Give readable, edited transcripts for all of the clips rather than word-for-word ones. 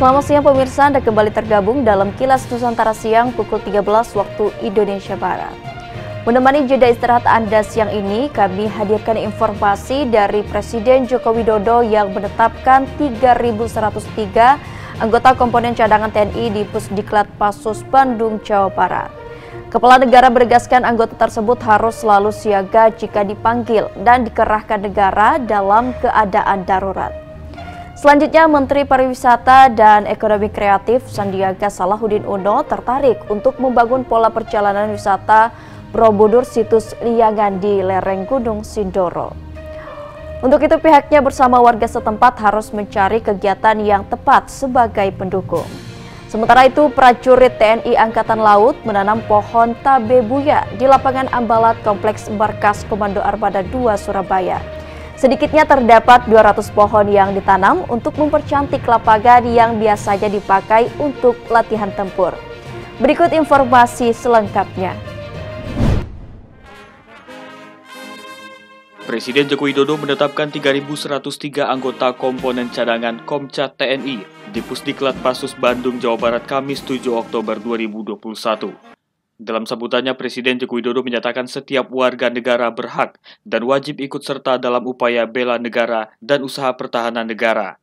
Selamat siang pemirsa, Anda kembali tergabung dalam Kilas Nusantara Siang pukul 13 waktu Indonesia Barat. Menemani jeda istirahat Anda siang ini, kami hadirkan informasi dari Presiden Joko Widodo yang menetapkan 3.103 anggota komponen cadangan TNI di Pusdiklat Pasus, Bandung, Jawa Barat. Kepala negara menegaskan anggota tersebut harus selalu siaga jika dipanggil dan dikerahkan negara dalam keadaan darurat. Selanjutnya, Menteri Pariwisata dan Ekonomi Kreatif Sandiaga Salahuddin Uno tertarik untuk membangun pola perjalanan wisata Borobudur situs Liangan di lereng Gunung Sindoro. Untuk itu pihaknya bersama warga setempat harus mencari kegiatan yang tepat sebagai pendukung. Sementara itu, prajurit TNI Angkatan Laut menanam pohon tabebuya di lapangan Ambalat Kompleks Markas Komando Armada 2 Surabaya. Sedikitnya terdapat 200 pohon yang ditanam untuk mempercantik lapangan yang biasanya dipakai untuk latihan tempur. Berikut informasi selengkapnya. Presiden Joko Widodo menetapkan 3.103 anggota komponen cadangan Komcat TNI di Pusdiklat Pasus, Bandung, Jawa Barat, Kamis 7 Oktober 2021. Dalam sambutannya, Presiden Joko Widodo menyatakan setiap warga negara berhak dan wajib ikut serta dalam upaya bela negara dan usaha pertahanan negara.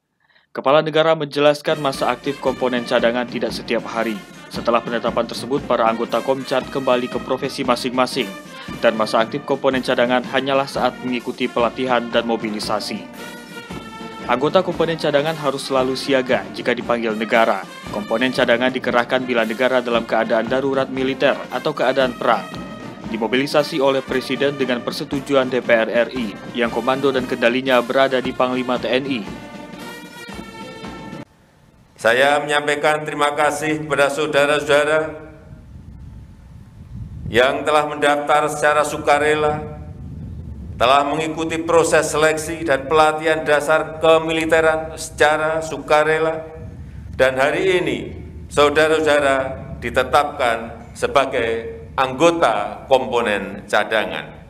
Kepala negara menjelaskan masa aktif komponen cadangan tidak setiap hari. Setelah penetapan tersebut, para anggota Komcat kembali ke profesi masing-masing, dan masa aktif komponen cadangan hanyalah saat mengikuti pelatihan dan mobilisasi. Anggota komponen cadangan harus selalu siaga jika dipanggil negara. Komponen cadangan dikerahkan bila negara dalam keadaan darurat militer atau keadaan perang. Dimobilisasi oleh Presiden dengan persetujuan DPR RI, yang komando dan kendalinya berada di Panglima TNI. Saya menyampaikan terima kasih kepada saudara-saudara yang telah mendaftar secara sukarela, telah mengikuti proses seleksi dan pelatihan dasar kemiliteran secara sukarela, dan hari ini saudara-saudara ditetapkan sebagai anggota komponen cadangan.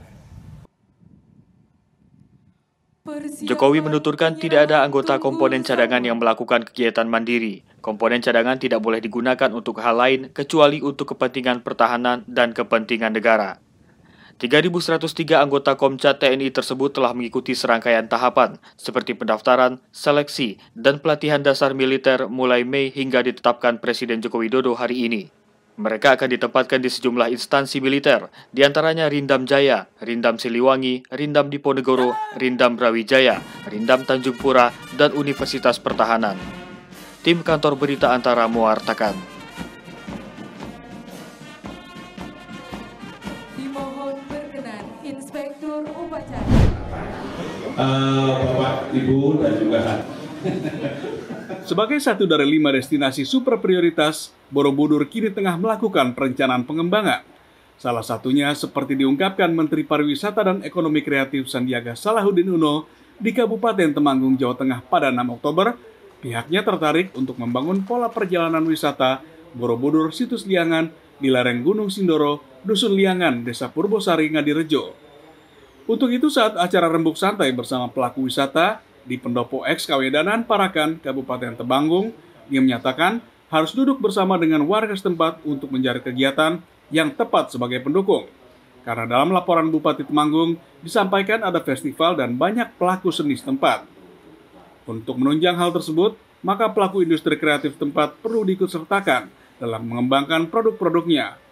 Jokowi menuturkan tidak ada anggota komponen cadangan yang melakukan kegiatan mandiri. Komponen cadangan tidak boleh digunakan untuk hal lain kecuali untuk kepentingan pertahanan dan kepentingan negara. 3.103 anggota Komcat TNI tersebut telah mengikuti serangkaian tahapan seperti pendaftaran, seleksi, dan pelatihan dasar militer mulai Mei hingga ditetapkan Presiden Joko Widodo hari ini. Mereka akan ditempatkan di sejumlah instansi militer, diantaranya Rindam Jaya, Rindam Siliwangi, Rindam Diponegoro, Rindam Brawijaya, Rindam Tanjung Pura, dan Universitas Pertahanan. Tim Kantor Berita Antara mewartakan. Inspektur Upacara. Bapak, Ibu, dan juga sebagai satu dari 5 destinasi super prioritas, Borobudur kini tengah melakukan perencanaan pengembangan. Salah satunya seperti diungkapkan Menteri Pariwisata dan Ekonomi Kreatif Sandiaga Salahuddin Uno di Kabupaten Temanggung, Jawa Tengah pada 6 Oktober, pihaknya tertarik untuk membangun pola perjalanan wisata Borobudur situs Liangan di lereng Gunung Sindoro, Dusun Liangan, Desa Purbosari, Ngadirejo. Untuk itu saat acara rembuk santai bersama pelaku wisata di Pendopo X Kawedanan Parakan, Kabupaten Temanggung, ia menyatakan harus duduk bersama dengan warga setempat untuk mencari kegiatan yang tepat sebagai pendukung. Karena dalam laporan Bupati Temanggung disampaikan ada festival dan banyak pelaku seni setempat. Untuk menunjang hal tersebut, maka pelaku industri kreatif tempat perlu diikutsertakan dalam mengembangkan produk-produknya.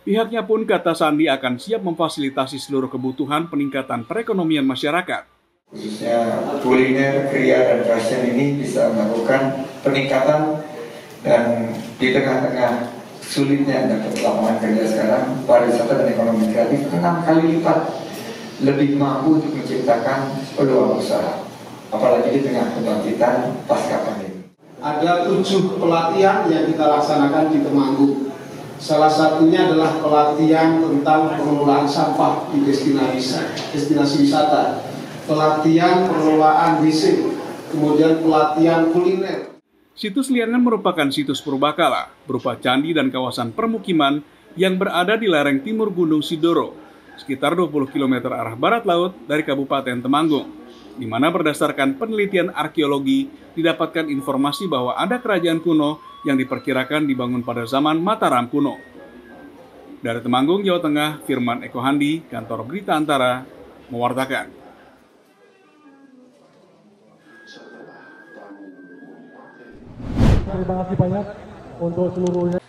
Pihaknya pun, kata Sandi, akan siap memfasilitasi seluruh kebutuhan peningkatan perekonomian masyarakat. Khususnya kuliner, kria, dan fashion ini bisa melakukan peningkatan, dan di tengah-tengah sulitnya dapat lapangan kerja sekarang, pariwisata dan ekonomi kreatif 6 kali lipat lebih mampu untuk menciptakan peluang usaha, apalagi di tengah kebangkitan pasca pandemi. Ada 7 pelatihan yang kita laksanakan di Temanggung. Salah satunya adalah pelatihan tentang pengelolaan sampah di destinasi wisata, pelatihan pengelolaan WC, kemudian pelatihan kuliner. Situs Liangan merupakan situs purbakala berupa candi dan kawasan permukiman yang berada di lereng timur Gunung Sindoro, sekitar 20 km arah barat laut dari Kabupaten Temanggung. di mana berdasarkan penelitian arkeologi didapatkan informasi bahwa ada kerajaan kuno yang diperkirakan dibangun pada zaman Mataram kuno. Dari Temanggung, Jawa Tengah, Firman Eko Handi, Kantor Berita Antara, mewartakan. Terima kasih banyak untuk seluruhnya.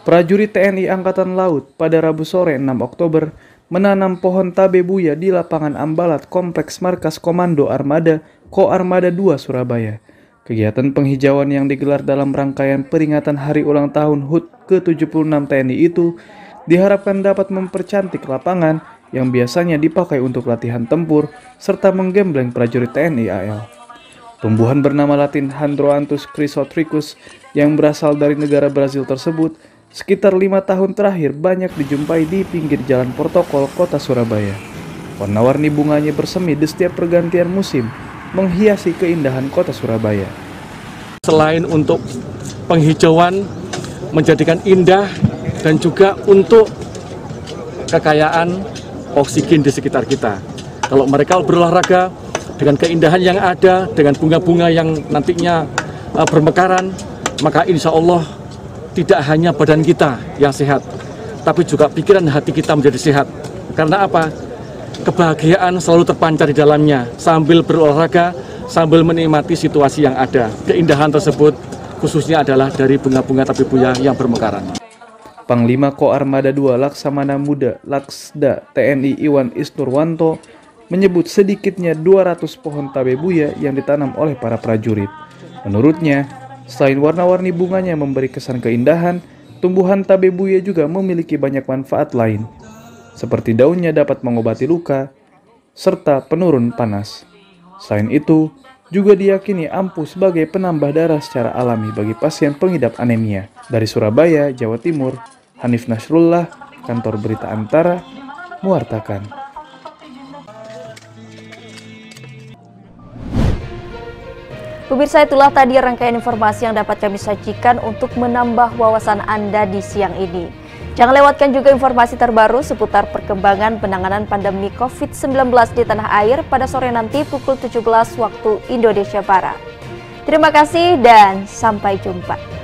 Prajurit TNI Angkatan Laut pada Rabu sore 6 Oktober menanam pohon tabebuya di lapangan Ambalat Kompleks Markas Komando Armada Ko Armada 2 Surabaya. Kegiatan penghijauan yang digelar dalam rangkaian peringatan hari ulang tahun HUT ke-76 TNI itu diharapkan dapat mempercantik lapangan yang biasanya dipakai untuk latihan tempur serta menggembleng prajurit TNI AL. Tumbuhan bernama latin Chondroanthus chrysotrichus yang berasal dari negara Brazil tersebut sekitar 5 tahun terakhir banyak dijumpai di pinggir jalan protokol kota Surabaya. Warna-warni bunganya bersemi di setiap pergantian musim, menghiasi keindahan kota Surabaya. Selain untuk penghijauan, menjadikan indah dan juga untuk kekayaan oksigen di sekitar kita. Kalau mereka berolahraga dengan keindahan yang ada, dengan bunga-bunga yang nantinya bermekaran, maka insya Allah tidak hanya badan kita yang sehat, tapi juga pikiran hati kita menjadi sehat. Karena apa? Kebahagiaan selalu terpancar di dalamnya, sambil berolahraga, sambil menikmati situasi yang ada. Keindahan tersebut khususnya adalah dari bunga-bunga tabebuya yang bermekaran. Panglima Ko Armada 2 Laksamana Muda Laksda TNI Iwan Isnurwanto menyebut sedikitnya 200 pohon tabebuya yang ditanam oleh para prajurit. Menurutnya, selain warna-warni bunganya memberi kesan keindahan, tumbuhan tabebuya juga memiliki banyak manfaat lain, seperti daunnya dapat mengobati luka, serta penurun panas. Selain itu, juga diyakini ampuh sebagai penambah darah secara alami bagi pasien pengidap anemia. Dari Surabaya, Jawa Timur, Hanif Nasrullah, Kantor Berita Antara, mewartakan. Pemirsa, itulah tadi rangkaian informasi yang dapat kami sajikan untuk menambah wawasan Anda di siang ini. Jangan lewatkan juga informasi terbaru seputar perkembangan penanganan pandemi COVID-19 di tanah air pada sore nanti pukul 17 waktu Indonesia Barat. Terima kasih dan sampai jumpa.